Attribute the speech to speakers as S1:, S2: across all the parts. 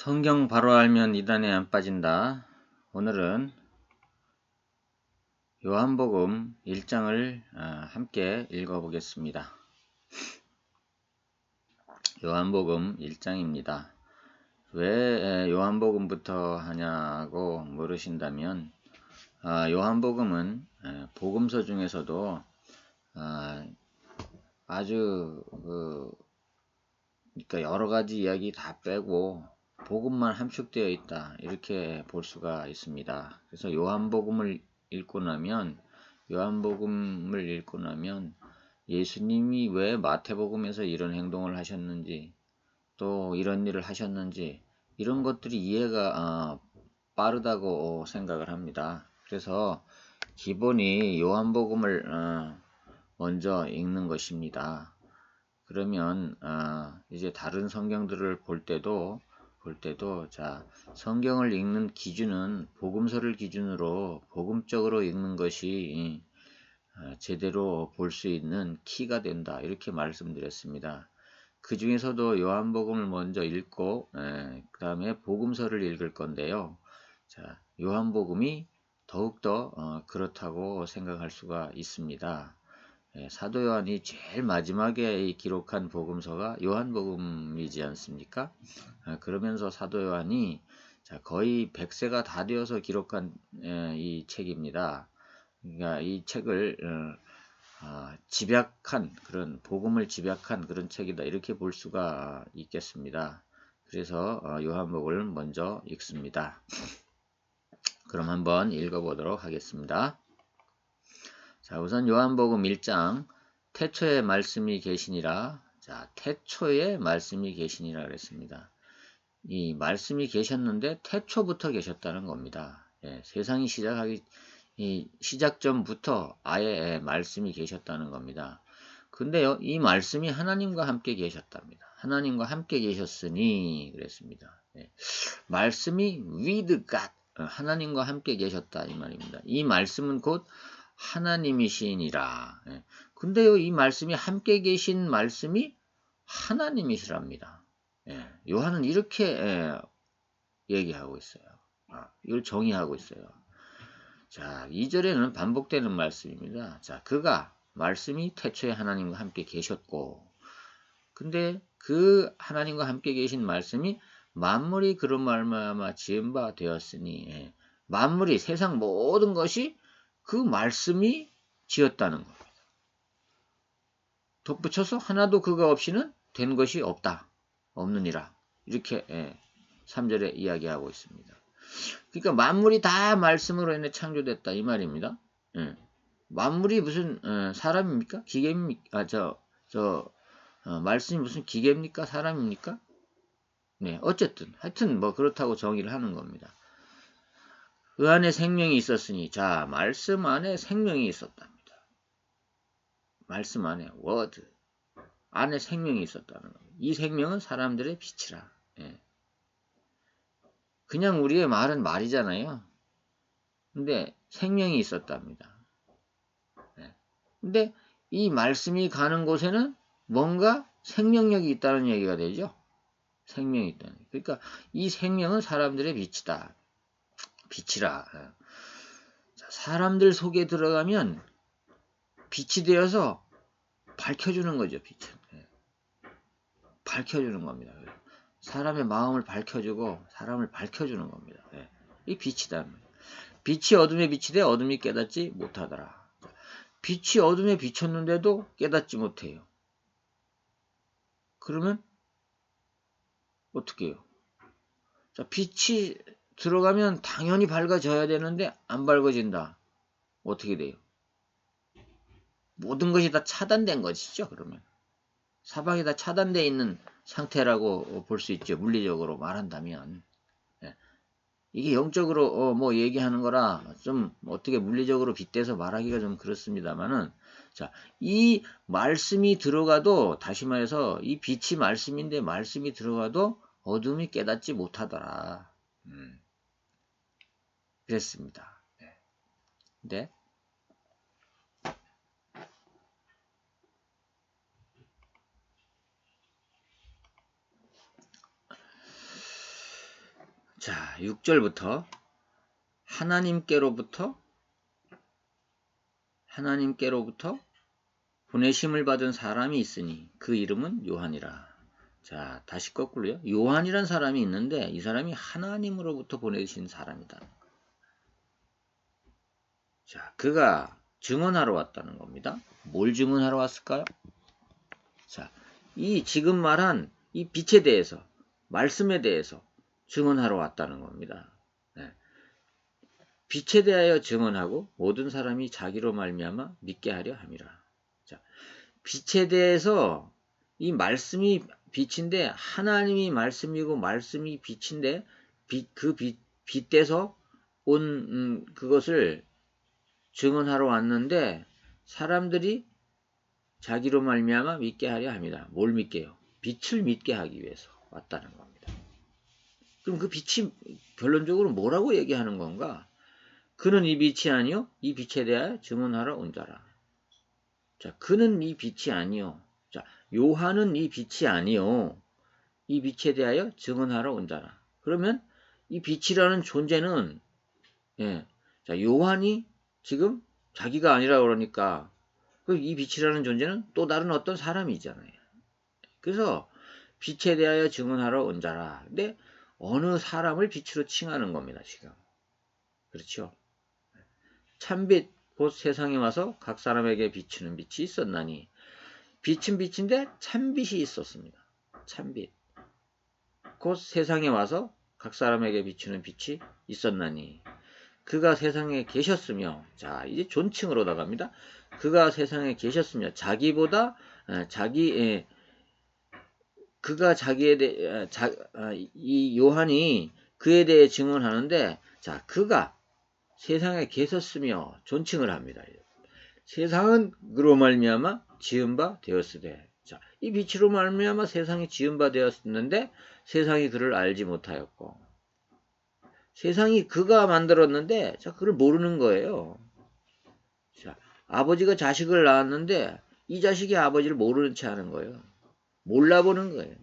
S1: 성경 바로 알면 이단에 안 빠진다. 오늘은 요한복음 1장을 함께 읽어보겠습니다. 요한복음 1장입니다. 왜 요한복음부터 하냐고 물으신다면 요한복음은 복음서 중에서도 아주 그러니까 여러 가지 이야기 다 빼고 복음만 함축되어 있다, 이렇게 볼 수가 있습니다. 그래서 요한복음을 읽고 나면 예수님이 왜 마태복음에서 이런 행동을 하셨는지, 또 이런 일을 하셨는지, 이런 것들이 이해가 빠르다고 생각을 합니다. 그래서 기본이 요한복음을 먼저 읽는 것입니다. 그러면 이제 다른 성경들을 볼 때도 자, 성경을 읽는 기준은 복음서를 기준으로 복음적으로 읽는 것이 제대로 볼 수 있는 키가 된다, 이렇게 말씀드렸습니다. 그 중에서도 요한복음을 먼저 읽고 그 다음에 복음서를 읽을 건데요. 자, 요한복음이 더욱더 그렇다고 생각할 수가 있습니다. 사도 요한이 제일 마지막에 기록한 복음서가 요한복음이지 않습니까? 그러면서 사도 요한이 거의 100세가 다 되어서 기록한 이 책입니다. 그러니까 이 책을 집약한 그런 복음을 집약한 그런 책이다, 이렇게 볼 수가 있겠습니다. 그래서 요한복음을 먼저 읽습니다. 그럼 한번 읽어보도록 하겠습니다. 자, 우선 요한복음 1장 태초에 말씀이 계시니라. 자, 태초에 말씀이 계시니라 그랬습니다. 이 말씀이 계셨는데 태초부터 계셨다는 겁니다. 세상이 시작 전부터 아예 말씀이 계셨다는 겁니다. 근데요, 이 말씀이 하나님과 함께 계셨답니다. 하나님과 함께 계셨으니 그랬습니다. 말씀이 with God, 하나님과 함께 계셨다, 이 말입니다. 이 말씀은 곧 하나님이시니라. 근데요, 이 말씀이 함께 계신 말씀이 하나님이시랍니다. 요한은 이렇게 얘기하고 있어요. 이걸 정의하고 있어요. 자, 2절에는 반복되는 말씀입니다. 자, 그가 말씀이 태초에 하나님과 함께 계셨고, 근데 그 하나님과 함께 계신 말씀이 만물이 그런 말미암아 지은 바 되었으니, 만물이, 세상 모든 것이 그 말씀이 지었다는 겁니다. 덧붙여서 하나도 그가 없이는 된 것이 없느니라, 이렇게 3절에 이야기하고 있습니다. 그러니까 만물이 다 말씀으로 인해 창조됐다, 이 말입니다. 만물이 무슨 사람입니까? 기계입니까? 말씀이 무슨 기계입니까? 사람입니까? 네, 어쨌든 하여튼 뭐 그렇다고 정의를 하는 겁니다. 그 안에 생명이 있었으니, 자, 말씀 안에 생명이 있었답니다. 말씀 안에, 워드 안에 생명이 있었다는 겁니다. 이 생명은 사람들의 빛이라. 그냥 우리의 말은 말이잖아요. 근데 생명이 있었답니다. 근데 이 말씀이 가는 곳에는 뭔가 생명력이 있다는 얘기가 되죠. 생명이 있다는. 그러니까 이 생명은 사람들의 빛이다. 빛이라. 사람들 속에 들어가면 빛이 되어서 밝혀주는 거죠. 빛은. 밝혀주는 겁니다. 사람의 마음을 밝혀주고 사람을 밝혀주는 겁니다. 이 빛이다. 빛이 어둠에 비치되 어둠이 깨닫지 못하더라. 빛이 어둠에 비쳤는데도 깨닫지 못해요. 그러면 어떻게 해요? 자, 빛이 들어가면 당연히 밝아져야 되는데 안 밝아진다. 어떻게 돼요? 모든 것이 다 차단된 것이죠. 그러면 사방이 다 차단되어 있는 상태라고 볼 수 있죠. 물리적으로 말한다면. 이게 영적으로 뭐 얘기하는 거라 좀 어떻게 물리적으로 빗대서 말하기가 좀 그렇습니다만은, 자, 이 말씀이 들어가도, 다시 말해서 이 빛이 말씀인데 말씀이 들어가도 어둠이 깨닫지 못하더라. 그랬습니다. 네. 자, 6절부터 하나님께로부터 보내심을 받은 사람이 있으니 그 이름은 요한이라. 자, 다시 거꾸로요. 요한이란 사람이 있는데 이 사람이 하나님으로부터 보내신 사람이다. 자, 그가 증언하러 왔다는 겁니다. 뭘 증언하러 왔을까요? 자, 이 지금 말한 이 빛에 대해서, 말씀에 대해서 증언하러 왔다는 겁니다. 네. 빛에 대하여 증언하고 모든 사람이 자기로 말미암아 믿게 하려 함이라. 자, 빛에 대해서 이 말씀이 빛인데 하나님이 말씀이고 말씀이 빛인데 그 빛에서 온 그것을 증언하러 왔는데 사람들이 자기로 말미암아 믿게 하려 합니다. 뭘 믿게요? 빛을 믿게 하기 위해서 왔다는 겁니다. 그럼 그 빛이 결론적으로 뭐라고 얘기하는 건가? 그는 이 빛이 아니요 이 빛에 대하여 증언하러 온 자라. 자, 그는 이 빛이 아니요. 자, 요한은 이 빛이 아니요. 이 빛에 대하여 증언하러 온 자라. 그러면 이 빛이라는 존재는 자, 요한이 지금 자기가 아니라 그러니까 이 빛이라는 존재는 또 다른 어떤 사람이잖아요. 그래서 빛에 대하여 증언하러 온 자라. 근데 어느 사람을 빛으로 칭하는 겁니다, 지금. 그렇죠? 참빛 곧 세상에 와서 각 사람에게 비추는 빛이 있었나니 빛은 빛인데 참빛이 있었습니다. 참빛 곧 세상에 와서 각 사람에게 비추는 빛이 있었나니 그가 세상에 계셨으며 자 이제 존칭으로 나갑니다. 그가 세상에 계셨으며 자기보다 그가 자기에 대해 이 요한이 그에 대해 증언하는데 자 그가 세상에 계셨으며 존칭을 합니다. 세상은 그로 말미암아 지은 바 되었으되 자, 이 빛으로 말미암아 세상이 지은 바 되었는데 세상이 그를 알지 못하였고 세상이 그가 만들었는데 자, 그를 모르는 거예요. 자, 아버지가 자식을 낳았는데 이 자식이 아버지를 모르는 채 하는 거예요. 몰라보는 거예요.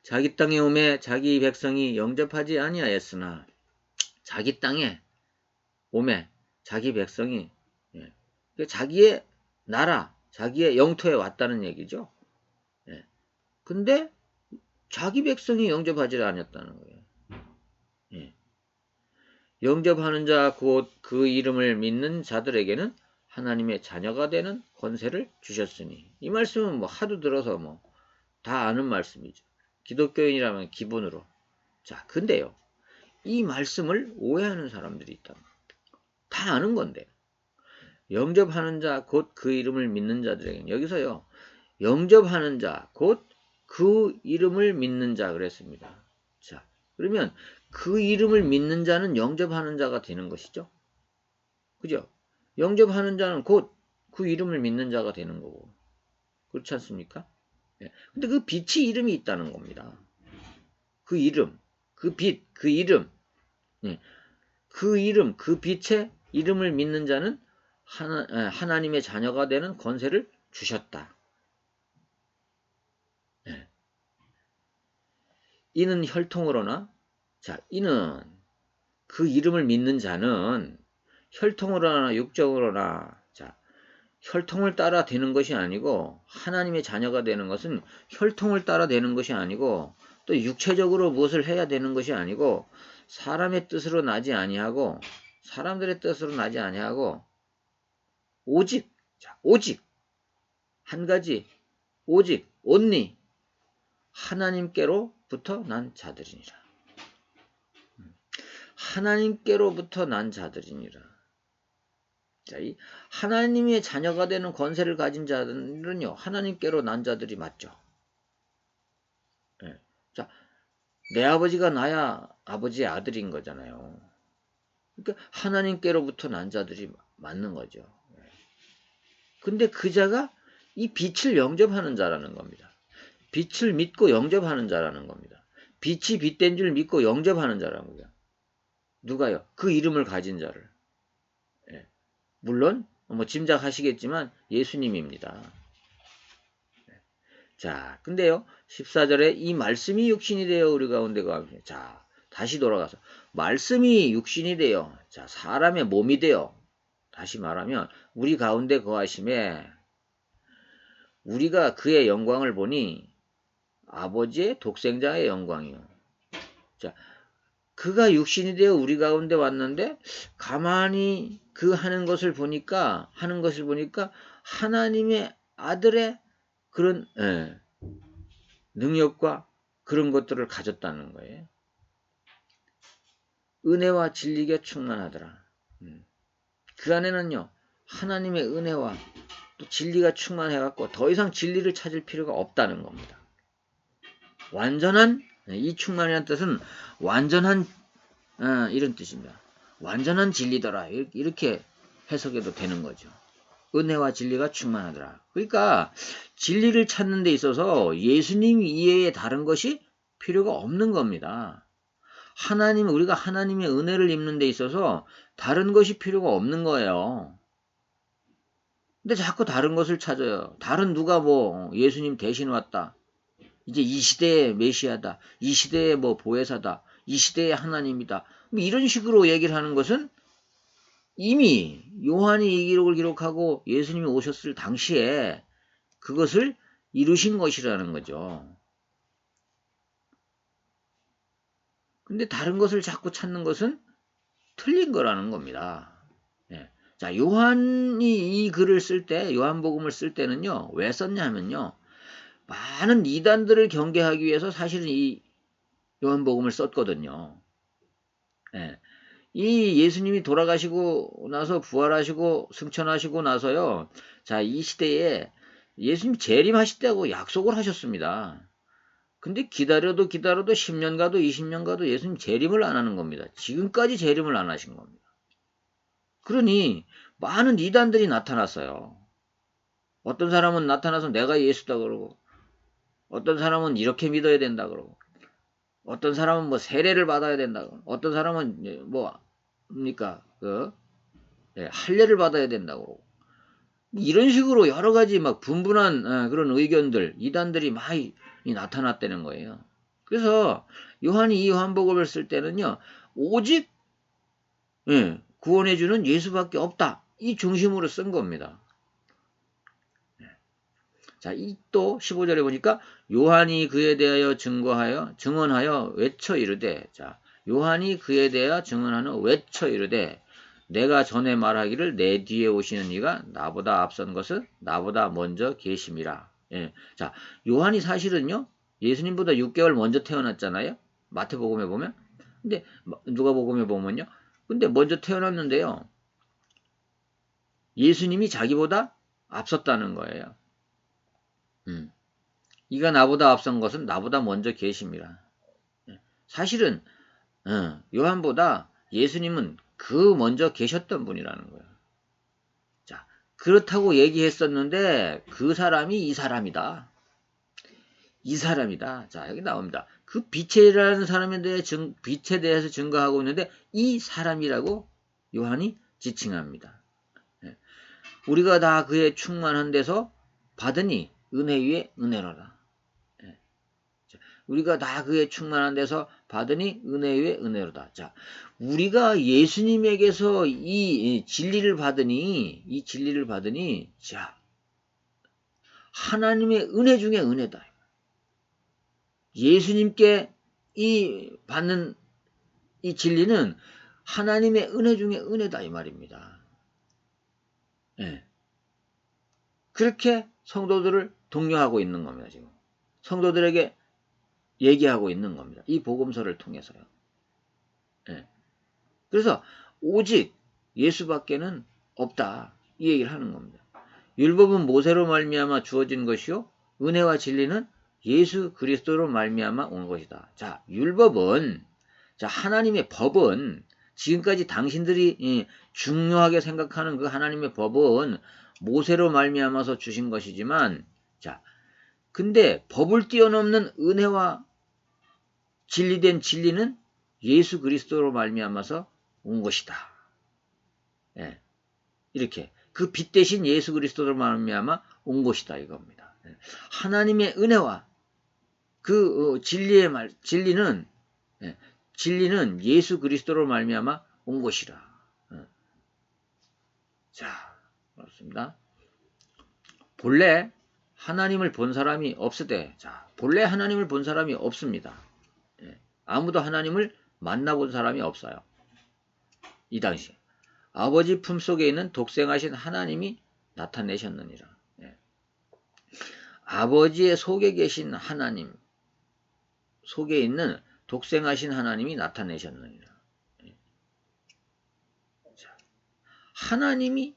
S1: 자기 땅에 오매 자기 백성이 영접하지 아니하였으나 자기 땅에 오매 자기 백성이 자기의 나라, 자기의 영토에 왔다는 얘기죠. 근데 자기 백성이 영접하지 않았다는 거예요. 영접하는 자 곧 그 이름을 믿는 자들에게는 하나님의 자녀가 되는 권세를 주셨으니 이 말씀은 뭐 하도 들어서 뭐 다 아는 말씀이죠. 기독교인이라면 기본으로. 자, 근데요. 이 말씀을 오해하는 사람들이 있다. 다 아는 건데. 영접하는 자 곧 그 이름을 믿는 자들에게는 여기서요. 영접하는 자 곧 그 이름을 믿는 자 그랬습니다. 자, 그러면 그 이름을 믿는 자는 영접하는 자가 되는 것이죠. 그죠? 영접하는 자는 곧 그 이름을 믿는 자가 되는 거고. 그렇지 않습니까? 근데 그 빛이 이름이 있다는 겁니다. 그 이름, 그 빛, 그 이름. 그 이름, 그 빛의 이름을 믿는 자는 하나님의 자녀가 되는 권세를 주셨다. 이는 혈통으로나 자, 이는 그 이름을 믿는 자는 혈통으로나 육적으로나 자, 혈통을 따라 되는 것이 아니고 하나님의 자녀가 되는 것은 혈통을 따라 되는 것이 아니고 또 육체적으로 무엇을 해야 되는 것이 아니고 사람의 뜻으로 나지 아니하고 사람들의 뜻으로 나지 아니하고 오직 자, 오직 한 가지 오직 only 하나님께로부터 난 자들이니라. 하나님께로부터 난 자들이니라. 자, 이 하나님의 자녀가 되는 권세를 가진 자들은요, 하나님께로 난 자들이 맞죠. 자, 내 아버지가 나야 아버지의 아들인 거잖아요. 그러니까 하나님께로부터 난 자들이 맞는 거죠. 근데 그 자가 이 빛을 영접하는 자라는 겁니다. 빛을 믿고 영접하는 자라는 겁니다. 빛이 빛된 줄 믿고 영접하는 자라는 거예요. 누가요? 그 이름을 가진 자를. 물론 뭐 짐작하시겠지만 예수님입니다. 자, 근데요. 14절에 이 말씀이 육신이 되어 우리 가운데 거하며 자, 다시 돌아가서 말씀이 육신이 되어 자 사람의 몸이 되어 다시 말하면 우리 가운데 거하심에 우리가 그의 영광을 보니 아버지의 독생자의 영광이요. 자, 그가 육신이 되어 우리 가운데 왔는데 가만히 그 하는 것을 보니까 하나님의 아들의 그런 능력과 그런 것들을 가졌다는 거예요. 은혜와 진리가 충만하더라. 그 안에는요 하나님의 은혜와 또 진리가 충만해갖고 더 이상 진리를 찾을 필요가 없다는 겁니다. 완전한 이 충만이라는 뜻은 완전한 이런 뜻입니다. 완전한 진리더라 이렇게 해석해도 되는 거죠. 은혜와 진리가 충만하더라. 그러니까 진리를 찾는 데 있어서 예수님 이외에 다른 것이 필요가 없는 겁니다. 우리가 하나님의 은혜를 입는 데 있어서 다른 것이 필요가 없는 거예요. 근데 자꾸 다른 것을 찾아요. 다른 누가 뭐 예수님 대신 왔다. 이제 이 시대의 메시아다. 이 시대의 뭐 보혜사다. 이 시대의 하나님이다. 뭐 이런 식으로 얘기를 하는 것은 이미 요한이 이 기록을 기록하고 예수님이 오셨을 당시에 그것을 이루신 것이라는 거죠. 근데 다른 것을 자꾸 찾는 것은 틀린 거라는 겁니다. 예. 자, 요한이 이 글을 쓸 때, 요한복음을 쓸 때는요, 왜 썼냐 하면요, 많은 이단들을 경계하기 위해서 사실은 이 요한복음을 썼거든요. 예. 이 예수님이 돌아가시고 나서 부활하시고 승천하시고 나서요, 자, 이 시대에 예수님 재림하실 때고 약속을 하셨습니다. 근데 기다려도 10년 가도 20년 가도 예수님 재림을 안 하는 겁니다. 지금까지 재림을 안 하신 겁니다. 그러니 많은 이단들이 나타났어요. 어떤 사람은 나타나서 내가 예수다 그러고 어떤 사람은 이렇게 믿어야 된다 그러고 어떤 사람은 뭐 세례를 받아야 된다 그러고 어떤 사람은 뭡니까 할례를 받아야 된다고 그러고 이런 식으로 여러 가지 막 분분한 그런 의견들 이단들이 많이 나타났다는 거예요. 그래서 요한이 이 요한복음을 쓸 때는요 오직 구원해주는 예수밖에 없다 이 중심으로 쓴 겁니다. 자, 이 또 15절에 보니까 요한이 그에 대하여 증언하여 외쳐 이르되 자, 요한이 그에 대하여 증언하여 외쳐 이르되 내가 전에 말하기를 내 뒤에 오시는 이가 나보다 앞선 것은 나보다 먼저 계심이라. 예. 자, 요한이 사실은요. 예수님보다 6개월 먼저 태어났잖아요. 마태복음에 보면. 근데 누가복음에 보면요. 근데 먼저 태어났는데요. 예수님이 자기보다 앞섰다는 거예요. 이가 나보다 앞선 것은 나보다 먼저 계심이라. 사실은 요한보다 예수님은 그 먼저 계셨던 분이라는 거예요. 자, 그렇다고 얘기했었는데 그 사람이 이 사람이다. 이 사람이다. 자, 여기 나옵니다. 그 빛이라는 사람에 대해 빛에 대해서 증거하고 있는데 이 사람이라고 요한이 지칭합니다. 우리가 다 그의 충만한 데서 받으니 은혜 위에 은혜로라. 우리가 다 그의 충만한 데서 받으니 은혜 위에 은혜로다. 자, 우리가 예수님에게서 이 진리를 받으니, 자, 하나님의 은혜 중에 은혜다. 예수님께 받는 이 진리는 하나님의 은혜 중에 은혜다 이 말입니다. 네. 그렇게 성도들을 독려하고 있는 겁니다. 지금 성도들에게 얘기하고 있는 겁니다. 이 복음서를 통해서요. 네. 그래서 오직 예수밖에는 없다 이 얘기를 하는 겁니다. 율법은 모세로 말미암아 주어진 것이요 은혜와 진리는 예수 그리스도로 말미암아 온 것이다. 자, 율법은 하나님의 법은 지금까지 당신들이 중요하게 생각하는 그 하나님의 법은 모세로 말미암아서 주신 것이지만 자, 근데 법을 뛰어넘는 은혜와 진리된 진리는 예수 그리스도로 말미암아서 온 것이다. 예, 이렇게 그 빛 대신 예수 그리스도로 말미암아 온 것이다 이겁니다. 하나님의 은혜와 그 진리는 진리는 예수 그리스도로 말미암아 온 것이라. 자, 그렇습니다. 본래 하나님을 본 사람이 없으되, 자, 본래 하나님을 본 사람이 없습니다. 아무도 하나님을 만나본 사람이 없어요. 이 당시에. 아버지 품속에 있는 독생하신 하나님이 나타내셨느니라. 아버지의 속에 계신 하나님, 속에 있는 독생하신 하나님이 나타내셨느니라. 자, 하나님을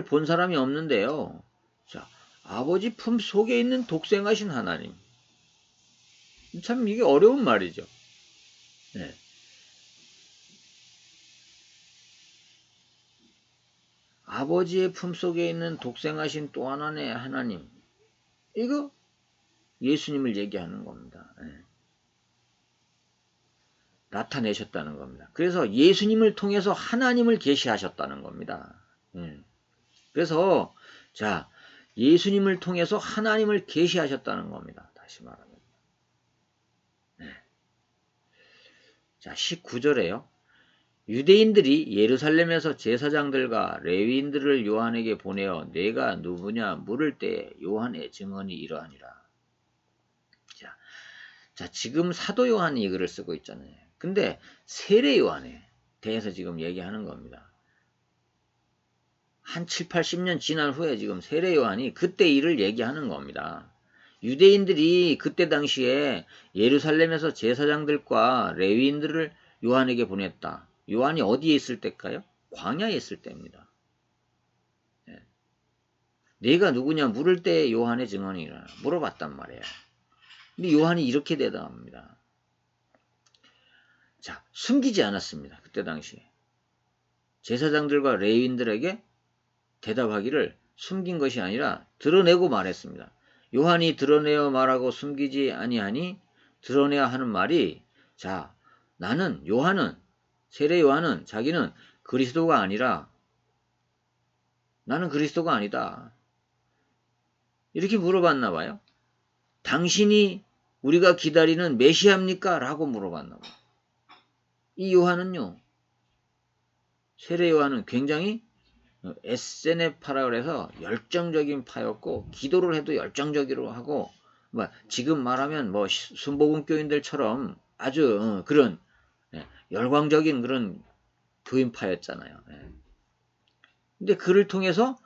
S1: 본 사람이 없는데요. 자, 아버지 품 속에 있는 독생하신 하나님. 참 이게 어려운 말이죠. 네. 아버지의 품 속에 있는 독생하신 또 하나의 하나님. 이거 예수님을 얘기하는 겁니다. 네. 나타내셨다는 겁니다. 그래서 예수님을 통해서 하나님을 계시하셨다는 겁니다. 그래서 자, 예수님을 통해서 하나님을 계시하셨다는 겁니다. 다시 말하면. 자, 19절에요. 유대인들이 예루살렘에서 제사장들과 레위인들을 요한에게 보내어 내가 누구냐 물을 때 요한의 증언이 이러하니라. 자, 지금 사도 요한이 이 글을 쓰고 있잖아요. 근데 세례 요한에 대해서 지금 얘기하는 겁니다. 한 7, 80년 지난 후에 지금 세례 요한이 그때 일을 얘기하는 겁니다. 유대인들이 그때 당시에 예루살렘에서 제사장들과 레위인들을 요한에게 보냈다. 요한이 어디에 있을 때일까요? 광야에 있을 때입니다. 내가 누구냐 물을 때 요한의 증언이라 물어봤단 말이에요. 근데 요한이 이렇게 대답합니다. 자, 숨기지 않았습니다. 그때 당시에. 제사장들과 레위인들에게 대답하기를 숨긴 것이 아니라 드러내고 말했습니다. 요한이 드러내어 말하고 숨기지 아니하니 드러내야 하는 말이, 자, 요한은, 세례 요한은 자기는 그리스도가 아니라 나는 그리스도가 아니다. 이렇게 물어봤나 봐요. 당신이 우리가 기다리는 메시아입니까? 라고 물어봤나 봐요. 이 요한은요, 세례 요한은 굉장히 에세네파라 그래서 열정적인 파였고, 기도를 해도 열정적으로 하고, 지금 말하면 순복음교인들처럼 아주 그런 열광적인 그런 교인파였잖아요. 근데 그를 통해서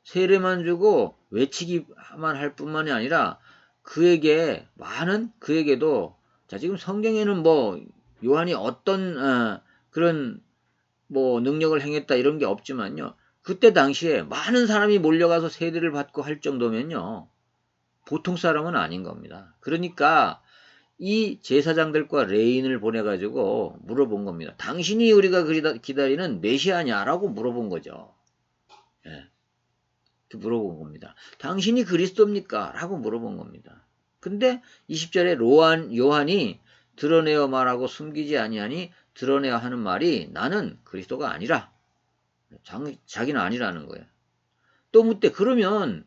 S1: 세례만 주고 외치기만 할 뿐만이 아니라 그에게도, 자, 지금 성경에는 요한이 어떤 그런 능력을 행했다 이런 게 없지만요. 그때 당시에 많은 사람이 몰려가서 세례를 받고 할 정도면요. 보통 사람은 아닌 겁니다. 그러니까 이 제사장들과 레인을 보내가지고 물어본 겁니다. 당신이 우리가 기다리는 메시아냐라고 물어본 거죠. 물어본 겁니다. 당신이 그리스도입니까? 라고 물어본 겁니다. 근데 20절에 요한이 드러내어 말하고 숨기지 아니하니 드러내야 하는 말이 나는 그리스도가 아니라, 자기는 아니라는 거예요. 또 묻되 그러면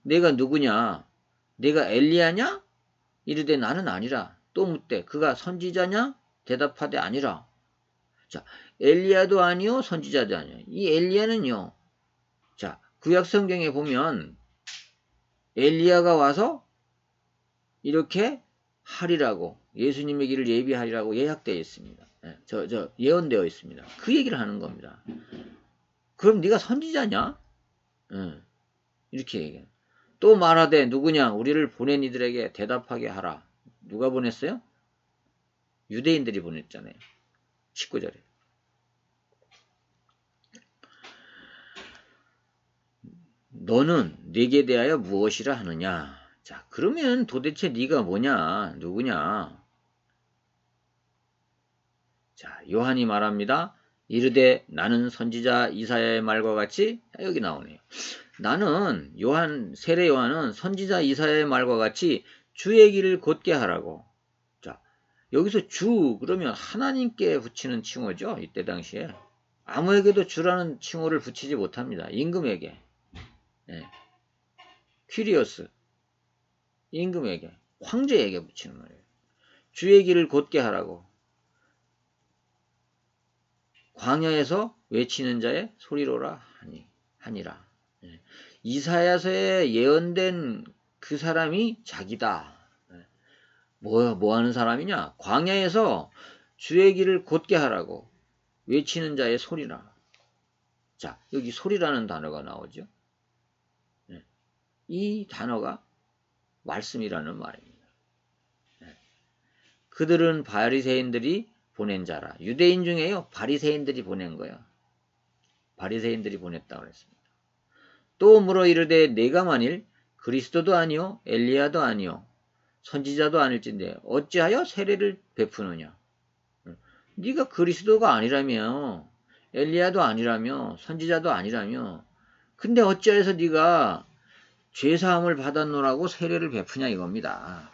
S1: 내가 누구냐? 내가 엘리야냐? 이르되 나는 아니라. 또 묻되 그가 선지자냐? 대답하되 아니라. 자, 엘리야도 아니요 선지자도 아니요. 이 엘리야는요. 자, 구약 성경에 보면 엘리야가 와서 이렇게 하리라고, 예수님의 길을 예비하리라고 예약되어 있습니다. 예언되어 있습니다. 그 얘기를 하는 겁니다. 그럼 네가 선지자냐? 이렇게 얘기해요. 또 말하되 누구냐? 우리를 보낸 이들에게 대답하게 하라. 누가 보냈어요? 유대인들이 보냈잖아요. 19절에. 너는 네게 대하여 무엇이라 하느냐? 자, 그러면 도대체 네가 뭐냐? 누구냐? 자, 요한이 말합니다. 이르되 나는 선지자 이사야의 말과 같이, 여기 나오네요. 나는 세례 요한은 선지자 이사야의 말과 같이 주의 길을 곧게 하라고. 자, 여기서 주 그러면 하나님께 붙이는 칭호죠. 이때 당시에 아무에게도 주라는 칭호를 붙이지 못합니다. 임금에게, 퀴리오스, 임금에게, 황제에게 붙이는 말이에요. 주의 길을 곧게 하라고 광야에서 외치는 자의 소리로라 하니라. 이사야서에 예언된 그 사람이 자기다. 뭐 하는 사람이냐? 광야에서 주의 길을 곧게 하라고 외치는 자의 소리라. 자, 여기 소리라는 단어가 나오죠. 이 단어가 말씀이라는 말입니다. 그들은 바리새인들이 보낸 자라. 유대인 중에요. 바리새인들이 보낸 거예요. 바리새인들이 보냈다고 그랬습니다. 또 물어 이르되 내가 만일 그리스도도 아니요 엘리야도 아니요 선지자도 아닐진데 어찌하여 세례를 베푸느냐. 네가 그리스도가 아니라며 엘리야도 아니라며 선지자도 아니라며 근데 어찌하여서 네가 죄사함을 받았노라고 세례를 베푸냐 이겁니다.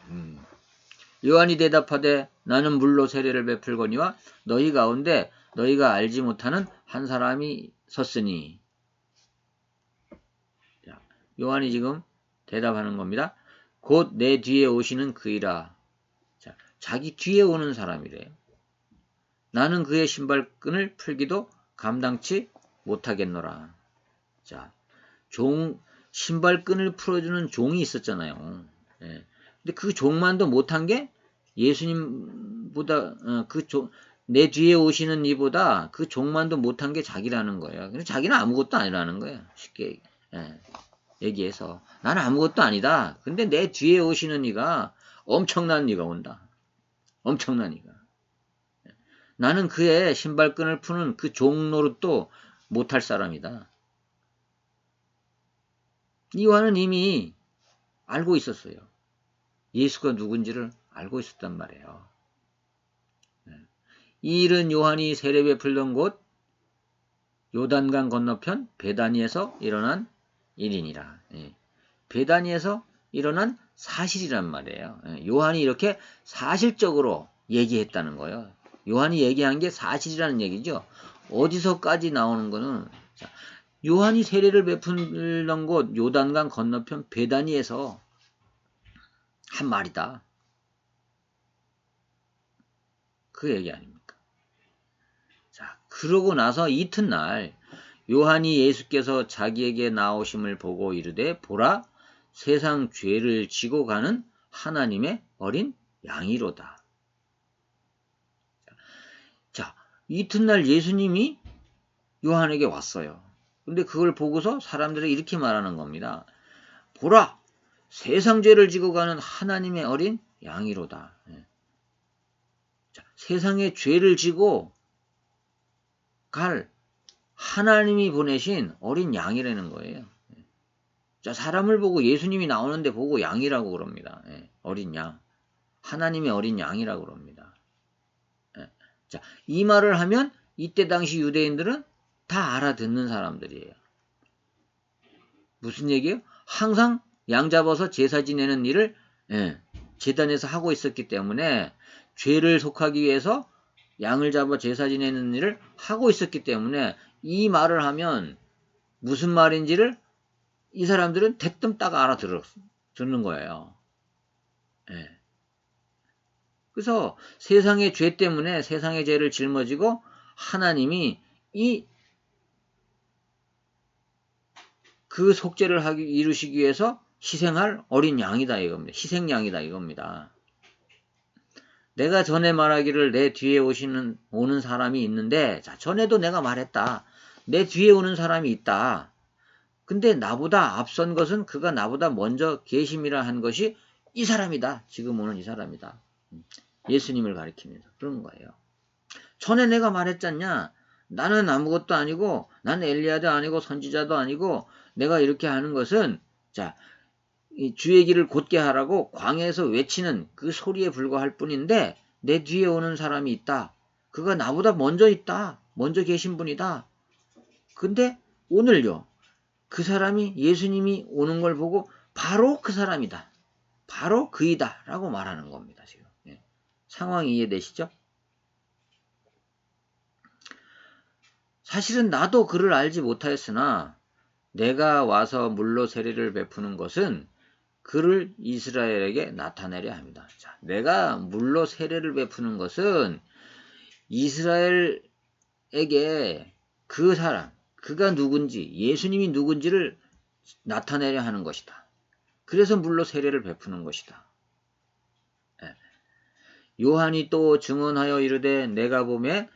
S1: 요한이 대답하되 나는 물로 세례를 베풀거니와 너희 가운데 너희가 알지 못하는 한 사람이 섰으니. 자, 요한이 지금 대답하는 겁니다. 곧 내 뒤에 오시는 그이라. 자, 자기 뒤에 오는 사람이래요. 나는 그의 신발끈을 풀기도 감당치 못하겠노라. 자, 신발끈을 풀어주는 종이 있었잖아요. 예. 근데 그 종만도 못한 게 예수님보다 내 뒤에 오시는 이보다 그 종만도 못한 게 자기라는 거예요. 그래서 자기는 아무것도 아니라는 거예요. 쉽게 얘기해서 나는 아무것도 아니다. 근데 내 뒤에 오시는 이가 엄청난 이가 온다. 엄청난 이가. 나는 그의 신발끈을 푸는 그 종 노릇도 못할 사람이다. 요한은 이미 알고 있었어요. 예수가 누군지를 알고 있었단 말이에요. 이 일은 요한이 세례 베풀던 곳 요단강 건너편 베다니에서 일어난 일이니라. 베다니에서 일어난 사실이란 말이에요. 요한이 이렇게 사실적으로 얘기했다는 거예요. 요한이 얘기한 게 사실이라는 얘기죠. 어디서까지 나오는 거는 요한이 세례를 베풀던 곳 요단강 건너편 베다니에서 한 말이다. 그 얘기 아닙니까? 자, 그러고 나서 이튿날 요한이 예수께서 자기에게 나오심을 보고 이르되 보라 세상 죄를 지고 가는 하나님의 어린 양이로다. 자, 이튿날 예수님이 요한에게 왔어요. 근데 그걸 보고서 사람들이 이렇게 말하는 겁니다. 보라 세상 죄를 지고 가는 하나님의 어린 양이로다. 자, 세상의 죄를 지고 갈 하나님이 보내신 어린 양이라는 거예요. 자, 사람을 보고 예수님이 나오는데 보고 양이라고 그럽니다. 어린 양. 하나님의 어린 양이라고 그럽니다. 자, 이 말을 하면 이때 당시 유대인들은 다 알아듣는 사람들이에요. 무슨 얘기예요? 항상 양 잡아서 제사 지내는 일을 제단에서 하고 있었기 때문에 죄를 속하기 위해서 양을 잡아 제사 지내는 일을 하고 있었기 때문에 이 말을 하면 무슨 말인지를 이 사람들은 대뜸 딱 알아듣는 거예요. 그래서 세상의 죄 때문에 세상의 죄를 짊어지고 하나님이 그 속죄를 이루시기 위해서 희생할 어린 양이다 이겁니다. 희생양이다 이겁니다. 내가 전에 말하기를 내 뒤에 오는 사람이 있는데, 자, 전에도 내가 말했다. 내 뒤에 오는 사람이 있다. 근데 나보다 앞선 것은 그가 나보다 먼저 계심이라 한 것이 이 사람이다. 지금 오는 이 사람이다. 예수님을 가리키면서 그런 거예요. 전에 내가 말했잖냐. 나는 아무것도 아니고 나는 엘리야도 아니고 선지자도 아니고 내가 이렇게 하는 것은 자, 이 주의 길을 곧게 하라고 광야에서 외치는 그 소리에 불과할 뿐인데 내 뒤에 오는 사람이 있다. 그가 나보다 먼저 있다. 먼저 계신 분이다. 근데 오늘요. 그 사람이 예수님이 오는 걸 보고 바로 그 사람이다. 바로 그이다. 라고 말하는 겁니다. 지금. 상황이 이해되시죠? 사실은 나도 그를 알지 못하였으나 내가 와서 물로 세례를 베푸는 것은 그를 이스라엘에게 나타내려 합니다. 자, 내가 물로 세례를 베푸는 것은 이스라엘에게 그 사람, 그가 누군지, 예수님이 누군지를 나타내려 하는 것이다. 그래서 물로 세례를 베푸는 것이다. 요한이 또 증언하여 이르되 내가 보매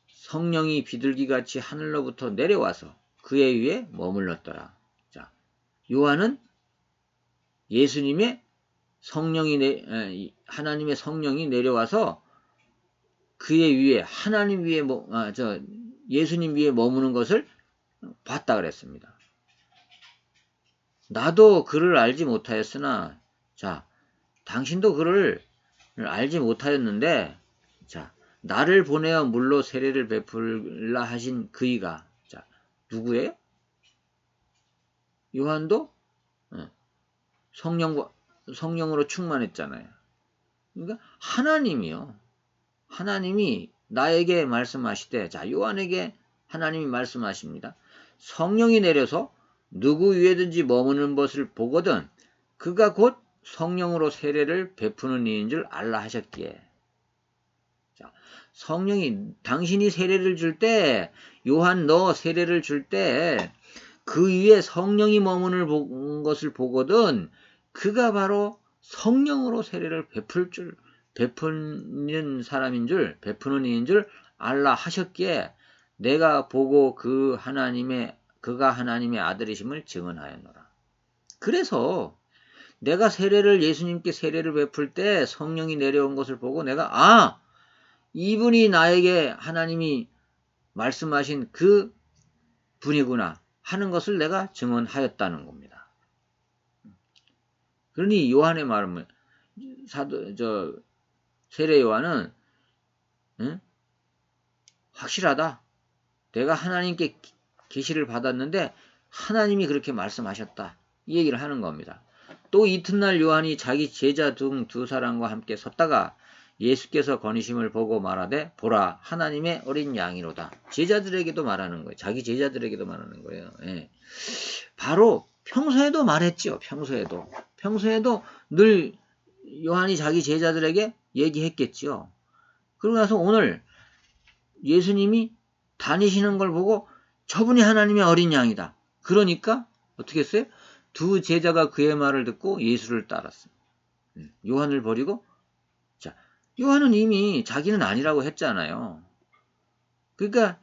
S1: 성령이 비둘기같이 하늘로부터 내려와서 그의 위에 머물렀더라. 자, 요한은 예수님의 하나님의 성령이 내려와서 그의 위에 하나님 위에 예수님 위에 머무는 것을 봤다 그랬습니다. 나도 그를 알지 못하였으나 자, 당신도 그를 알지 못하였는데 자, 나를 보내어 물로 세례를 베풀라 하신 그이가 자, 누구예요? 요한도 성령으로 충만했잖아요. 그러니까 하나님이요. 하나님이 나에게 말씀하시되 자, 요한에게 하나님이 말씀하십니다. 성령이 내려서 누구 위에든지 머무는 것을 보거든 그가 곧 성령으로 세례를 베푸는 이인 줄 알라 하셨기에. 자, 성령이 당신이 세례를 줄 때 요한 너 세례를 줄 때 그 위에 성령이 머무는 것을 보거든 그가 바로 성령으로 세례를 베푸는 사람인 줄 베푸는 이인 줄 알라 하셨기에 내가 보고 그가 하나님의 아들이심을 증언하였노라. 그래서 내가 예수님께 세례를 베풀 때 성령이 내려온 것을 보고 내가 이분이 나에게 하나님이 말씀하신 그 분이구나 하는 것을 내가 증언하였다는 겁니다. 그러니 요한의 말은 세례 요한은 확실하다. 내가 하나님께 계시를 받았는데 하나님이 그렇게 말씀하셨다. 이 얘기를 하는 겁니다. 또 이튿날 요한이 자기 제자 등 두 사람과 함께 섰다가 예수께서 거니심을 보고 말하되 보라 하나님의 어린 양이로다. 제자들에게도 말하는 거예요. 자기 제자들에게도 말하는 거예요. 예. 바로 평소에도 말했죠. 평소에도 늘 요한이 자기 제자들에게 얘기했겠죠. 그러고 나서 오늘 예수님이 다니시는 걸 보고 저분이 하나님의 어린 양이다. 그러니까 어떻게 했어요? 두 제자가 그의 말을 듣고 예수를 따랐어요. 요한을 버리고 자, 요한은 이미 자기는 아니라고 했잖아요. 그러니까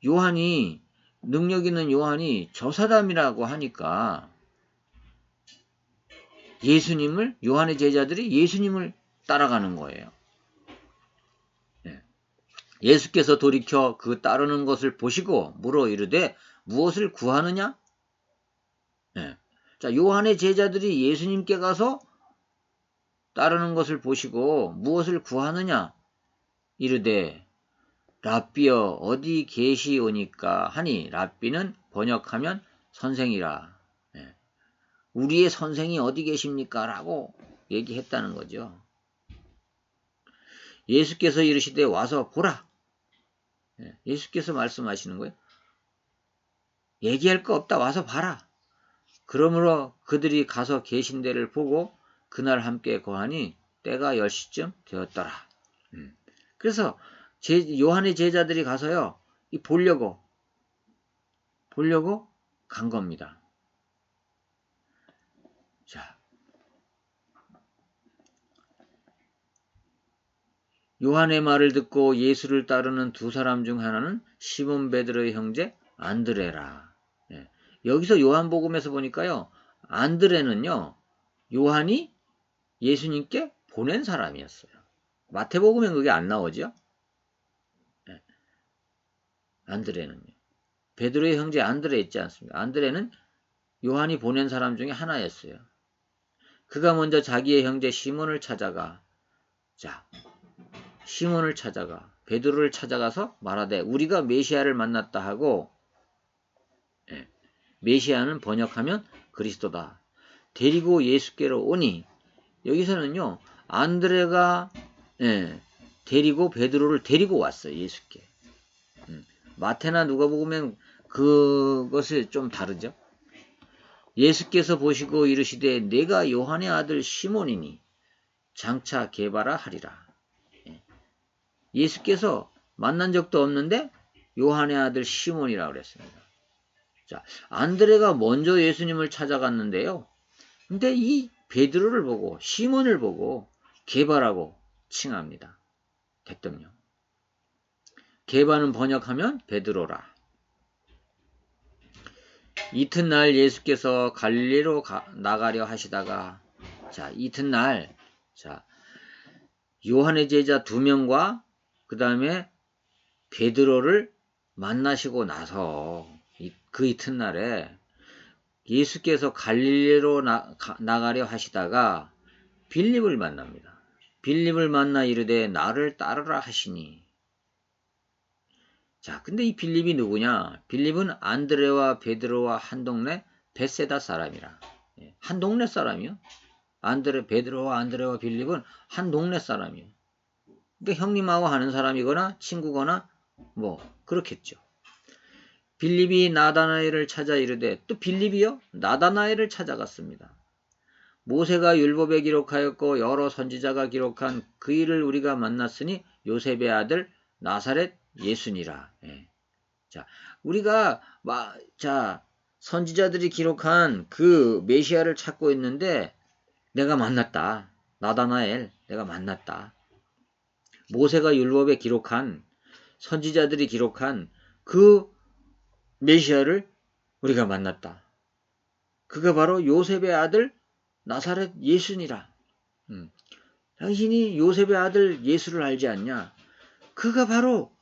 S1: 요한이 능력 있는 요한이 저 사람이라고 하니까 요한의 제자들이 예수님을 따라가는 거예요. 예수께서 돌이켜 그 따르는 것을 보시고 물어 이르되 무엇을 구하느냐? 자, 요한의 제자들이 예수님께 가서 따르는 것을 보시고 무엇을 구하느냐? 이르되 랍비여 어디 계시오니까 하니 랍비는 번역하면 선생이라. 우리의 선생이 어디 계십니까? 라고 얘기했다는 거죠. 예수께서 이르시되 와서 보라. 예수께서 말씀하시는 거예요. 얘기할 거 없다. 와서 봐라. 그러므로 그들이 가서 계신 데를 보고 그날 함께 거하니 때가 10시쯤 되었더라. 그래서 요한의 제자들이 가서요. 보려고 간 겁니다. 자, 요한의 말을 듣고 예수를 따르는 두 사람 중 하나는 시몬 베드로의 형제 안드레라. 여기서 요한복음에서 보니까요. 안드레는요. 요한이 예수님께 보낸 사람이었어요. 마태복음엔 그게 안 나오죠. 안드레는요. 베드로의 형제 안드레 있지 않습니까? 안드레는 요한이 보낸 사람 중에 하나였어요. 그가 먼저 자기의 형제 시몬을 찾아가 베드로를 찾아가서 말하되 우리가 메시아를 만났다 하고 메시아는 번역하면 그리스도다. 데리고 예수께로 오니 여기서는요. 안드레가 데리고 베드로를 데리고 왔어요. 예수께. 마태나 누가복음엔 그것이 좀 다르죠. 예수께서 보시고 이르시되 내가 요한의 아들 시몬이니 장차 게바라 하리라. 예수께서 만난 적도 없는데 요한의 아들 시몬이라고 그랬습니다. 자, 안드레가 먼저 예수님을 찾아갔는데요. 근데 이 베드로를 보고 시몬을 보고 게바라고 칭합니다. 대통령. 게바는 번역하면 베드로라. 이튿날 예수께서 갈릴리로 나가려 하시다가 자, 이튿날 자, 요한의 제자 2명과 그 다음에 베드로를 만나시고 나서 그 이튿날에 예수께서 갈릴리로 나가려 하시다가 빌립을 만납니다. 빌립을 만나 이르되 나를 따르라 하시니. 자, 근데 이 빌립이 누구냐? 빌립은 안드레와 베드로와 한 동네 벳세다 사람이라. 한 동네 사람이요. 베드로와 안드레와 빌립은 한 동네 사람이요. 그러니까 형님하고 하는 사람이거나 친구거나 뭐 그렇겠죠. 빌립이 나다나엘을 찾아 이르되 또 빌립이요? 나다나엘을 찾아갔습니다. 모세가 율법에 기록하였고 여러 선지자가 기록한 그 일을 우리가 만났으니 요셉의 아들 나사렛 예수니라. 예. 자, 우리가 선지자들이 기록한 그 메시아를 찾고 있는데 내가 만났다. 나다나엘 내가 만났다. 모세가 율법에 기록한 선지자들이 기록한 그 메시아를 우리가 만났다. 그가 바로 요셉의 아들 나사렛 예수니라. 당신이 요셉의 아들 예수를 알지 않냐? 그가 바로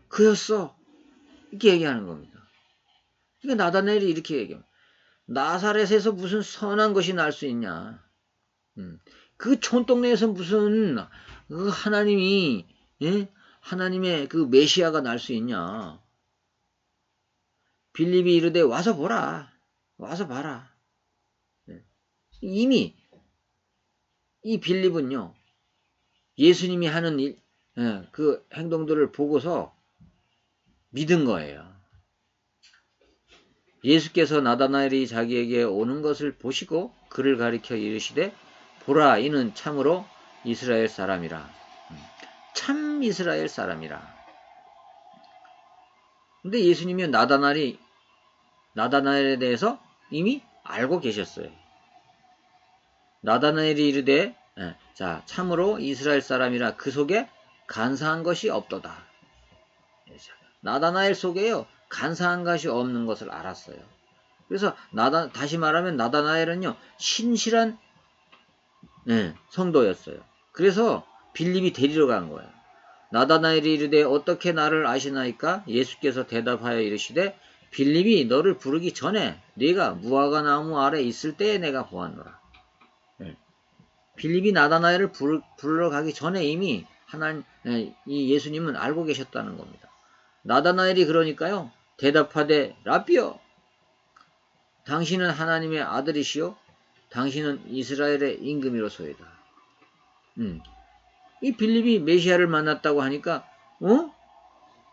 S1: 그였어. 이렇게 얘기하는 겁니다. 그러니까 나다나엘이 이렇게 얘기합니다. 나사렛에서 무슨 선한 것이 날 수 있냐? 그 촌동네에서 무슨 하나님이 하나님의 그 메시아가 날 수 있냐? 빌립이 이르되 와서 보라. 와서 봐라. 이미 이 빌립은요. 예수님이 하는 일, 그 행동들을 보고서 믿은 거예요. 예수께서 나다나엘이 자기에게 오는 것을 보시고 그를 가리켜 이르시되 보라 이는 참으로 이스라엘 사람이라. 참 이스라엘 사람이라. 근데 예수님이 나다나엘에 대해서 이미 알고 계셨어요. 나다나엘이 이르되 자 참으로 이스라엘 사람이라 그 속에 간사한 것이 없도다. 나다나엘 속에요 간사한 것이 없는 것을 알았어요. 그래서 다시 말하면 나다나엘은요 신실한 성도였어요. 그래서 빌립이 데리러 간 거예요. 나다나엘이 이르되 어떻게 나를 아시나이까? 예수께서 대답하여 이르시되 빌립이 너를 부르기 전에 네가 무화과 나무 아래 있을 때에 내가 보았노라. 빌립이 나다나엘을 부르러 가기 전에 이미 이 예수님은 알고 계셨다는 겁니다. 나다나엘이 그러니까요 대답하되 라비여 당신은 하나님의 아들이시요 당신은 이스라엘의 임금이로소이다. 이 빌립이 메시아를 만났다고 하니까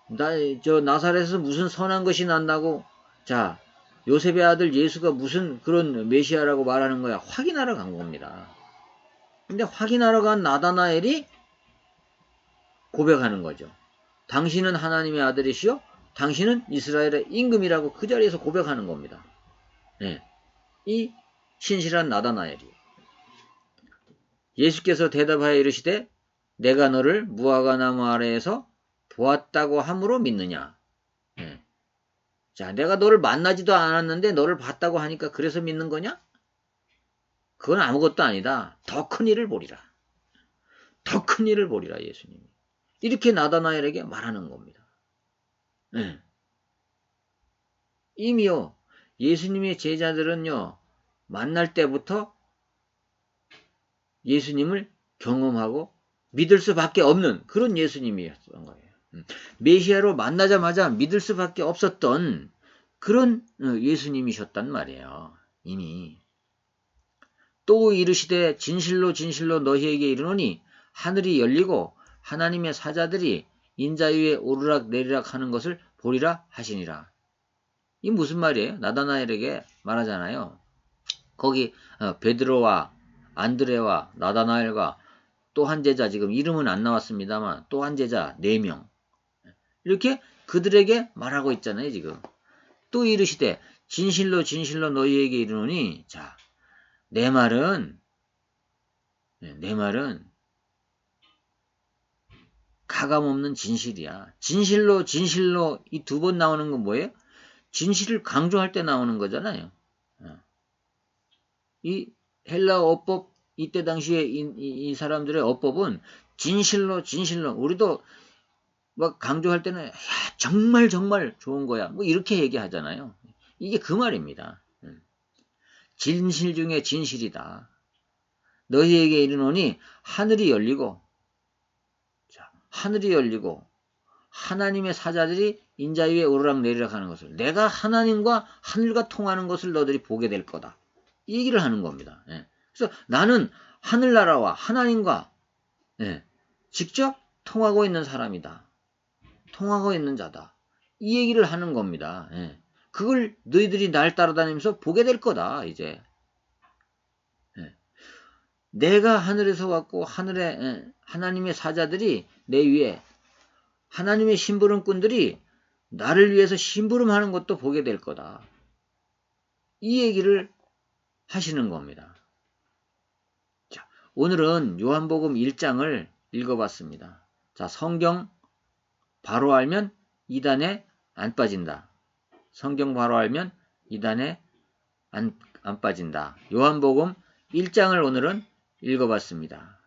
S1: 나사렛에서 무슨 선한 것이 난다고 자 요셉의 아들 예수가 무슨 그런 메시아라고 말하는 거야. 확인하러 간 겁니다. 근데 확인하러 간 나다나엘이 고백하는 거죠. 당신은 하나님의 아들이시요 당신은 이스라엘의 임금이라고 그 자리에서 고백하는 겁니다. 이 신실한 나다나엘이 예수께서 대답하여 이르시되 내가 너를 무화과 나무 아래에서 보았다고 함으로 믿느냐? 자, 내가 너를 만나지도 않았는데 너를 봤다고 하니까 그래서 믿는 거냐? 그건 아무것도 아니다. 더 큰 일을 보리라. 더 큰 일을 보리라 예수님이. 이렇게 나다나엘에게 말하는 겁니다. 이미요. 예수님의 제자들은요. 만날 때부터 예수님을 경험하고 믿을 수밖에 없는 그런 예수님이었던 거예요. 메시아로 만나자마자 믿을 수밖에 없었던 그런 예수님이셨단 말이에요. 이미. 또 이르시되 진실로 진실로 너희에게 이르노니 하늘이 열리고 하나님의 사자들이 인자 위에 오르락 내리락 하는 것을 보리라 하시니라. 이 무슨 말이에요? 나다나엘에게 말하잖아요. 거기 베드로와 안드레와 나다나엘과 또 한 제자, 지금 이름은 안 나왔습니다만 또 한 제자 4명 이렇게 그들에게 말하고 있잖아요. 지금 또 이르시되 진실로 진실로 너희에게 이르노니, 자, 내 말은 가감없는 진실이야. 진실로 진실로 이 2번 나오는 건 뭐예요? 진실을 강조할 때 나오는 거잖아요. 이 헬라 어법, 이때 당시에 이 사람들의 어법은 진실로 진실로, 우리도 막 강조할 때는 야, 정말 정말 좋은 거야 뭐 이렇게 얘기하잖아요. 이게 그 말입니다. 진실 중에 진실이다. 너희에게 이르노니 하늘이 열리고, 자, 하늘이 열리고 하나님의 사자들이 인자 위에 오르락 내리락 하는 것을, 내가 하나님과 하늘과 통하는 것을 너희들이 보게 될 거다. 이 얘기를 하는 겁니다. 그래서 나는 하늘나라와 하나님과 직접 통하고 있는 사람이다. 통하고 있는 자다. 이 얘기를 하는 겁니다. 그걸 너희들이 날 따라다니면서 보게 될 거다. 이제 내가 하늘에서 왔고 하늘에 하나님의 사자들이 내 위에, 하나님의 심부름꾼들이 나를 위해서 심부름하는 것도 보게 될 거다. 이 얘기를 하시는 겁니다. 자, 오늘은 요한복음 1장을 읽어봤습니다. 자, 성경 바로 알면 이단에 안 빠진다. 성경 바로 알면 이단에 안 빠진다. 요한복음 1장을 오늘은 읽어봤습니다.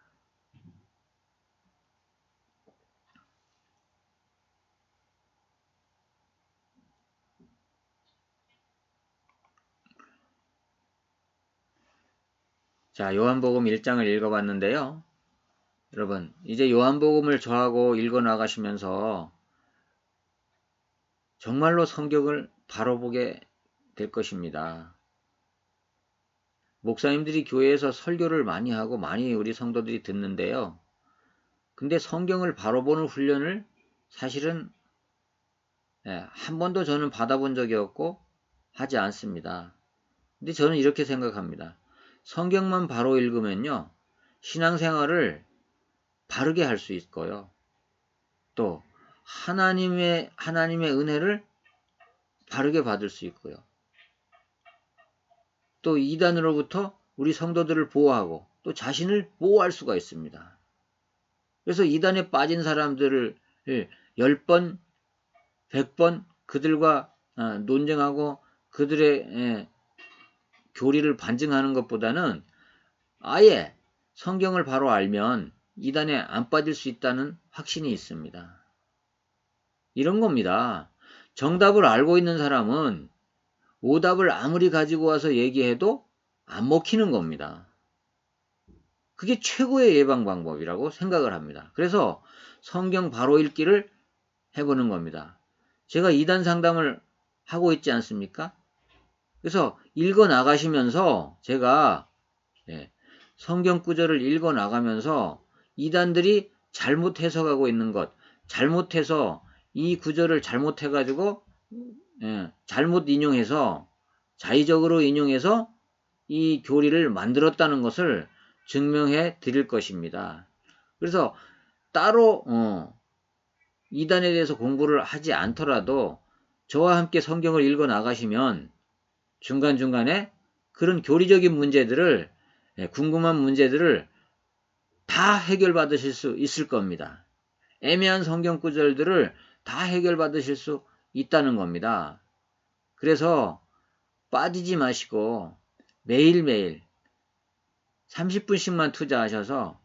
S1: 자, 요한복음 1장을 읽어봤는데요. 여러분, 이제 요한복음을 저하고 읽어나가시면서 정말로 성경을 바로 보게 될 것입니다. 목사님들이 교회에서 설교를 많이 하고 많이 우리 성도들이 듣는데요. 근데 성경을 바로 보는 훈련을 사실은 한 번도 저는 받아본 적이 없고 하지 않습니다. 근데 저는 이렇게 생각합니다. 성경만 바로 읽으면요, 신앙생활을 바르게 할 수 있고요. 또 하나님의 은혜를 바르게 받을 수 있고요. 또 이단으로부터 우리 성도들을 보호하고 또 자신을 보호할 수가 있습니다. 그래서 이단에 빠진 사람들을 10번, 100번 그들과 논쟁하고 그들의 교리를 반증하는 것보다는 아예 성경을 바로 알면 이단에 안 빠질 수 있다는 확신이 있습니다. 이런 겁니다. 정답을 알고 있는 사람은 오답을 아무리 가지고 와서 얘기해도 안 먹히는 겁니다. 그게 최고의 예방 방법이라고 생각을 합니다. 그래서 성경 바로 읽기를 해보는 겁니다. 제가 이단 상담을 하고 있지 않습니까? 그래서 읽어 나가시면서 제가 성경 구절을 읽어 나가면서 이단들이 잘못 해석하고 있는 것, 잘못해서 이 구절을 잘못해가지고 잘못 인용해서 자의적으로 인용해서 이 교리를 만들었다는 것을 증명해 드릴 것입니다. 그래서 따로 이단에 대해서 공부를 하지 않더라도 저와 함께 성경을 읽어 나가시면 중간중간에 그런 교리적인 문제들을, 궁금한 문제들을 다 해결받으실 수 있을 겁니다. 애매한 성경 구절들을 다 해결받으실 수 있다는 겁니다. 그래서 빠지지 마시고 매일매일 30분씩만 투자하셔서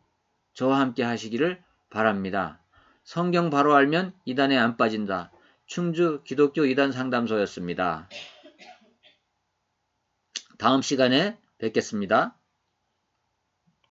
S1: 저와 함께 하시기를 바랍니다. 성경 바로 알면 이단에 안 빠진다. 충주 기독교 이단 상담소였습니다. 다음 시간에 뵙겠습니다.